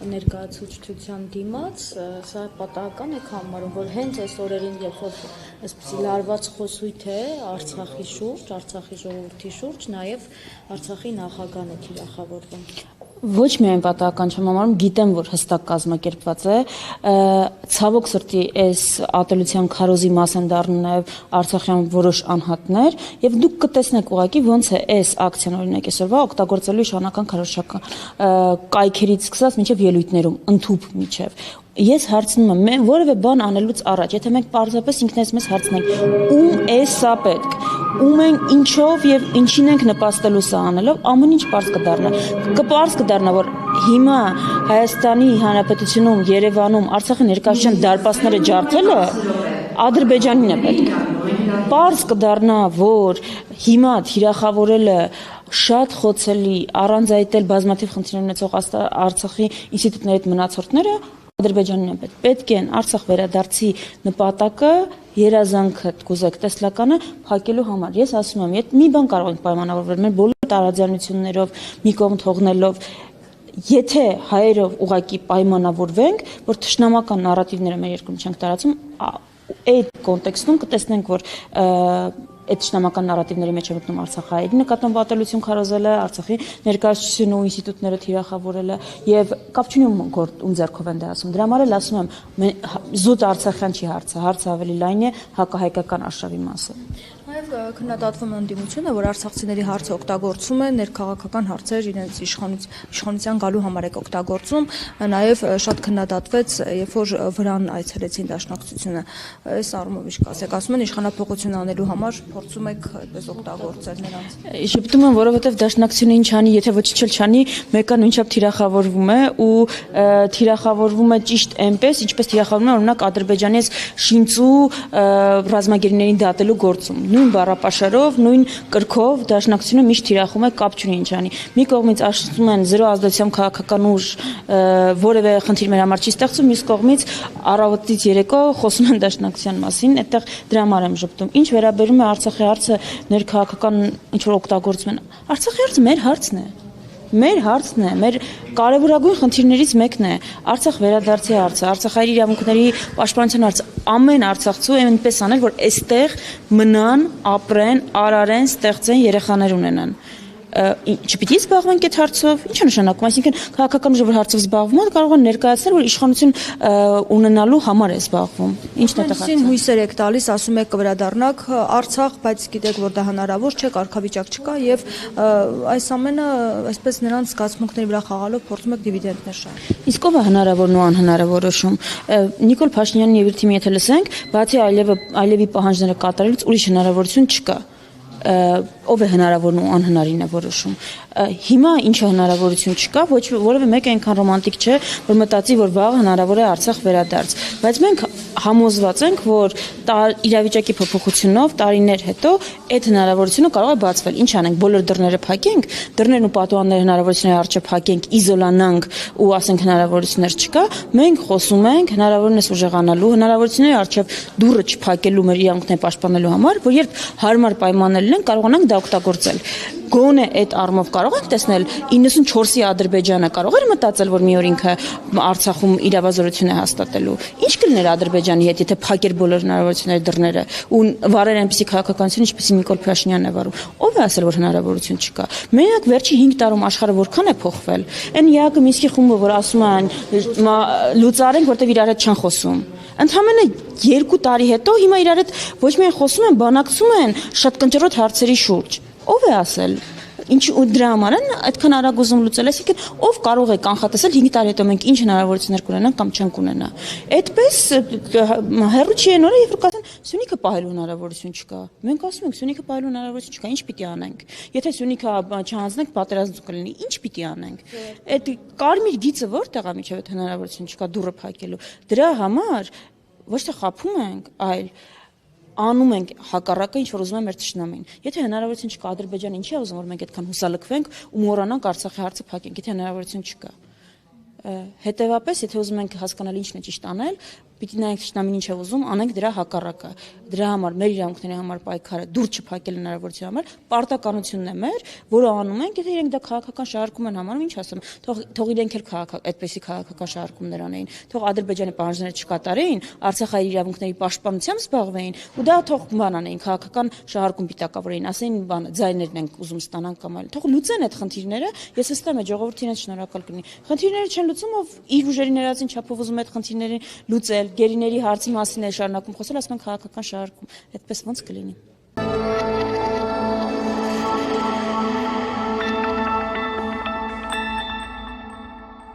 ներկայացուցչության դիմաց, սա պատահական եք համարում, որ հենց այս օրերին, երբ որ այսպիսի լարված խոսույթ է Արցախի շուրջ, Արցախի ժողովրդի շուրջ, նաև Արցախի նախագահն է թիրախավորվում։ Ոչ միայն պատահական չեմ համարում, գիտեմ, որ հստակ կազմակերպված է, ցավոք սրտի այս ատելության քարոզի մաս են դառնում նաև արցախյան որոշ անհատներ, եւ դուք կտեսնեք ուղղակի ոնց է այս ակցիան օրինակ այսօրվա օգտագործելու իշխանական քարոզչական կայքերից սկսած մինչև ելույթներում, ընդհուպ միջև։ Ես հարցնում եմ, որևէ բան անելուց առաջ, եթե մենք պարզապես ինքներս մեզ հարցնենք, ում է սա պետք, ում են ինչով եւ ինչին ենք նպաստելու սա անելով, ամեն ինչ պարզ կդառնա։ Կպարզ կդառնա, որ հիմա Հայաստանի Հանրապետությունում, Երևանում, Արցախի ներկայացության դարպասները ջարդելը Ադրբեջանին է պետք։ Պարզ կդառնա, որ հիմա թիրախավորելը շատ խոցելի, առանց այդել բազմաթիվ խնդիրներ ունեցող Արցախի ինստիտուտների հետ մնացորդները Ադրբեջանին է պետք են Արցախ վերադարձի նպատակը, երազանքը, կուզեք տեսլականը փակելու համար։ Ես ասում եմ, եթե մի բան կարող ենք պայմանավորվել մեր բոլոր տարաձայնություններով, մի կողմ թողնելով, եթե հայերով ուղղակի պայմանավորվենք, որ թշնամական նարատիվները մեր երկրում չենք տարածում, այդ կոնտեքստում կտեսնենք, որ այդ թշնամական նարատիվների մեջ է մտնում Արցախի նկատմամբ ատելություն քարոզելը, Արցախի ներկայացուցիչն ու ինստիտուտները թիրախավորելը եւ կապ չունի ում ձեռքով են դա ասում։ Դրա համար էլ ասում եմ, զուտ արցախյան չի հարցը, հարցը ավելի լայն է, հակահայկական արշավի մասը։ Նաև քննադատվում է ընդդիմությունը, որ արցախցիների հարցը օգտագործում է ներքաղաքական հարցեր իրենց իշխանության գալու համար է օգտագործում, նաև շատ քննադատվեց, երբ որ վրան այցելեցին Դաշնակցությունը, այս առումով ինչ կասեք, ասում են իշխանափոխություն անելու համար փորձում եք այդպես օգտագործել նրանց։ Շփոթում եմ, որովհետև Դաշնակցությունը ինչ անի, եթե ոչինչ չանի, մեկը նույնչափ թիրախավորվում է ու թիրախավորվում է ճիշտ այնպես, ինչպես թիրախավորվում է օրինակ Ադրբեջանի շինծու ռազմագերիներին դատելու գործում։ Նույն բառապաշարով, նույն կրքով Դաշնակցությունը միշտ թիրախում է, կապ չունի ինչ անի։ Մի կողմից ասում են զրո ազդեցությամբ քաղաքական ուժ որևէ խնդիր մեր համար չի ստեղծում, մյուս կողմից առավոտից երեկո խոսում են Դաշնակցության մասին, այդտեղ դրա համար եմ ժպտում։ Ինչ վերաբերում է Արցախի հարցը ներքաղաքական ինչ որ օգտագործում են, Արցախի հարցը մեր հարցն է։ Մեր հարցն է, մեր կարևորագույն խնդիրներից մեկն է Արցախ վերադարձի հարցը, Արցախայրի իրավունքների պաշտպանության հարցը, ամեն արցախցու այնպես անել, որ այստեղ մնան, ապրեն, արարեն, ստեղծեն, երեխաներ ունենան։ Չպիտի զբաղվենք այդ հարցով, ինչ է նշանակում, այսինքն քաղաքական ուժը որ հարցով զբաղվում է, կարող է ներկայացնել, որ իշխանություն ունենալու համար է զբաղվում։ Ինչն է դա։ Հույսեր եք տալիս, ասում եք կվերադառնաք Արցախ, բայց գիտեք, որ դա հնարավոր չէ, կարգավիճակ չկա եւ այս ամենը այսպես նրանց զգացմունքների վրա խաղալով փորձում եք դիվիդենդներ շահել։ Իսկ ով է հնարավորն ու անհնարավորը շում։ Նիկոլ Փաշինյանի եւ իր թիմի եթե լսենք, բացի Ալիևի պահանջները կատարելուց ուրիշ հնարավորություն չկա։ Ով է հնարավորն ու անհնարին է որոշում։ Հիմա ինչը հնարավորություն չկա, ոչ որևէ մեկը այնքան ռոմանտիկ չէ, որ մտածի, որ վաղ հնարավոր է Արցախ վերադարձ։ Բայց մենք համոզված ենք, որ իրավիճակի փոփոխությունով տարիներ հետո այդ հնարավորությունը կարող է բացվել։ Ինչ անենք, բոլոր դռները փակենք, դռներն ու պատուհանները հնարավորությունների առջև փակենք, իզոլանանք ու ասենք հնարավորություններ չկա։ Մենք խոսում ենք հնարավորինս ուժեղանալու, հնարավորությունների առջև դուռը չփակելու մեր իրավունքները պաշտպանելու համար, որ երբ հարմար պայմաններ լինեն, կարողանանք դա օգտագործել։ Գոնե այդ առումով կարող ենք տեսնել 94-ի Ադրբեջանը կարող էր մտածել, որ մի օր ինքը Արցախում իրավազորություն է հաստատելու։ Ինչ կլիներ Ադրբեջանի հետ, եթե փակեր բոլոր հնարավորությունների դռները ու վարեր այնպիսի քաղաքականություն, ինչպես Նիկոլ Փաշինյանն է վարում։ Ով է ասել, որ հնարավորություն չկա։ Մենակ վերջի 5 տարում աշխարհը որքան է փոխվել։ Այն ԵԱԿ Մինսկի խումբը, որ ասում են լուծարենք, որտեղ իրար հետ չեն խոսում։ Ընդհանրապես 2 տարի հետո հիմա իրար հետ ոչ միայն խոսում են, բանակցում են շատ կնճռոտ հարցերի շուրջ։ Ով է ասել։ Ինչ ու դրա համար են այդքան արագ ուզում լուծել, այսինքն ով կարող է կանխատեսել 5 տարի հետո մենք ինչ հնարավորություններ կունենանք կամ չենք ունենա։ Այդպես հերո չի այն օրը, երբ որ կասեն Սյունիքը պահելու հնարավորություն չկա։ Մենք ասում ենք Սյունիքը պահելու հնարավորություն չկա, ինչ պիտի անենք։ Եթե Սյունիքը չհանձնենք, պատերազմ կլինի, ինչ պիտի անենք։ Այդ կարմիր գիծը որտեղ է միջև այդ հնարավորություն չկա դուռը փակելու։ Դրա համար ոչ թե խափում ենք, այլ անում ենք հակառակը, ինչ որ ուզում է մեր թշնամին։ Եթե հնարավորություն չկա Ադրբեջանը ինչի է ուզում, որ մենք այդքան հուսալքվենք ու մոռանանք Արցախի հարցը փակենք, եթե հնարավորություն չկա։ Հետևաբար, եթե ուզում ենք հասկանալ ինչն է ճիշտ անել, պիտի նայենք ճշտամին ինչ է ուզում, անենք դրա հակառակը։ Դրա համար մեր իրավունքների համար պայքարը դուր չփակել հնարավորության համար պարտականությունն է մեր, որը անում ենք, եթե իրենք դա քաղաքական շահարկում են համարում, ինչ ասեմ, թող իրենք էլ այդպեսի քաղաքական շահարկումներ անեին, թող Ադրբեջանի պահանջները չկատարեին, Արցախի իրավունքների պաշտպանությամբ զբաղվեին, ու դա թող բան անեին, քաղաքական շահարկում պիտակավորեին, ասեին բանը, ձայներն ենք ուզում ստանանք կամ այլ։ Թող լուծեն այդ խնդիրները, ես վստահ եմ ժողովրդին այդ շնորհակալ կլինի։ Խնդիրները չեն լուծում, ով իր ուժերի ներածին չափով ուզում է այդ խնդիրներին լուծել, գերիների հարցի մասին է շարունակում խոսել, ասում են քաղաքական շահարկում, այդպես ոնց կլինի։